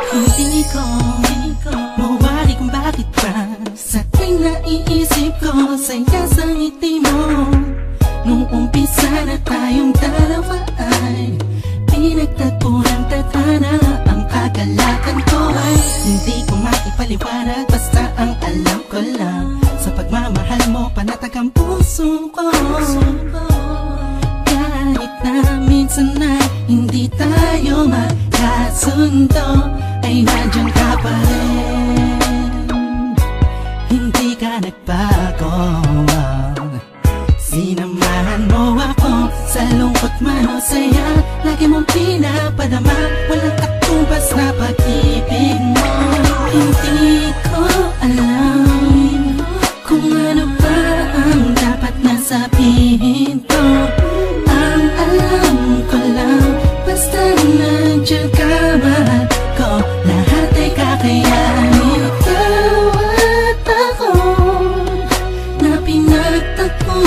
Hindi ko mawari kung bakit ba sa tuwing naiisip ko saya sa ngiti mo. Nung umpisa na tayong dalawa ay pinagtagpo ng tadhana. Ang kagalakan ko ay hindi ko maipaliwanag, basta ang alam ko lang sa pagmamahal mo panatag ang puso ko. Kahit na minsan na hindi tayo magkasundo, ay nandiyan ka pa rin, hindi ka nagbago. Sinamahan mo ako sa lungkot man o saya, lagi mong pinapadama, walang katumbas na pag-ibig mo. Hindi ko alam kung ano ba ang dapat na sabihin ko. Ang alam ko lang, basta nandiyan ka, mahal ko, lahat ay kakayanin. Ikaw at ako na pinagtagpo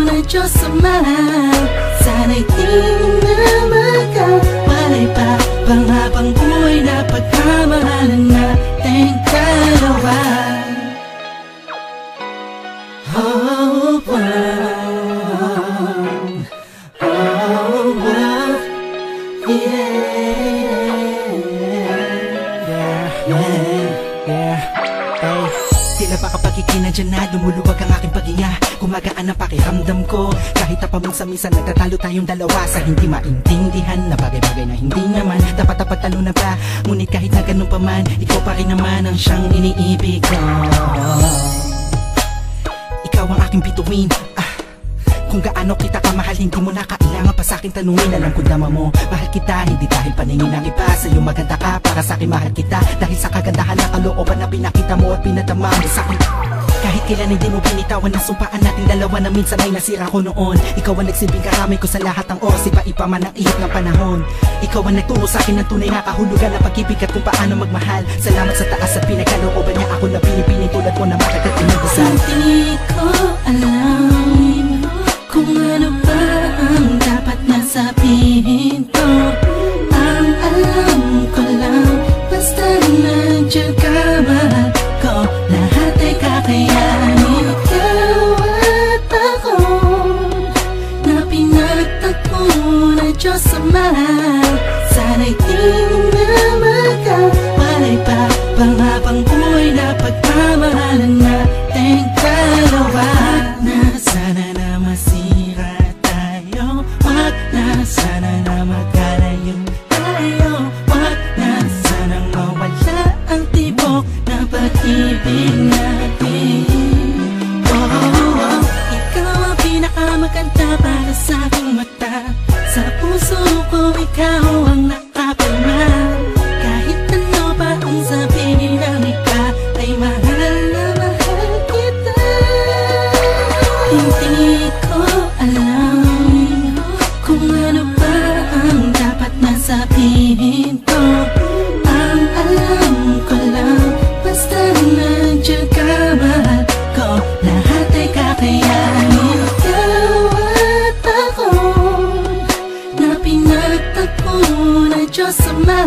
ng Diyos Ama, sana'y di na magkawalay pa pang habang buhay na pagmamahalan nating dalawa. Oh, wow. Oh, wow. Tila ba kapag ikinadyan na lumuluwag ang aking paghinga, gumagaan ang pakiramdam ko. Kahit paminsan-minsan nagtatalo tayong dalawa sa hindi maintindihan na bagay-bagay na hindi naman dapat talunan pa. Ngunit kahit na ganun pa man, ikaw pa rin naman ang siyang iniibig ko. Ikaw ang aking bituin, kung gaano kita kamahal, hindi mo na kailangan pa sa'kin tanungin. Alam ko dama mo, mahal kita, hindi dahil paningin ng iba. Sa'yo maganda ka, para sa'kin mahal kita, dahil sa kagandahan na kalooban na pinakita mo at pinadama mo sa'kin. Kahit kailan hindi mo binitawan, nasumpaan nating dalawa na minsan ay nasira ko noon. Ikaw ang nagsilbing karamay ko sa lahat ng oras, iba-iba man ang ihip ng panahon. Ikaw ang nagturo sa'kin ng tunay na kahulugan ng pag-ibig at kung paano magmahal. Salamat sa taas at pinagkalooban niya ako na pinipiling tulad mo na matagal pinagdasal. Hindi ko alam kung ano ba ang dapat na sabihin ko. Ang alam ko lang, basta nandiyan ka, mahal ko, lahat ay kakayanin. Ikaw at ako na pinagtagpo ng Diyos Ama, sana'y di na magkawalay pa pang habang buhay na pagmamahalan nating dalawa. Na sana na masira tayo, wag na sana na magkalayo tayo, wag na sana mawala ang tibok ng pag-ibig natin. Oh, ikaw ang pinakamaganda para sa aking mata, sa puso ko ikaw ang nakapalma. Kahit ano pa ang sabihin ng iba, ay mahal na mahal kita. Hindi ko alam kung ano ba ang dapat na sabihin ko. Ang alam ko lang, basta nandiyan ka, mahal ko, lahat ay kakayanin. Ikaw at ako na pinagtagpo ng Diyos Ama,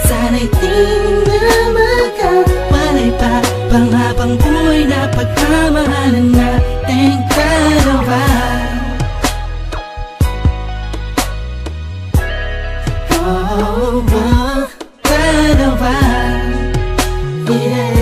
sana'y di na magkawalay pa pang habang buhay na pagmamahalan nating dalawa. Oh, dalawa. Yeah.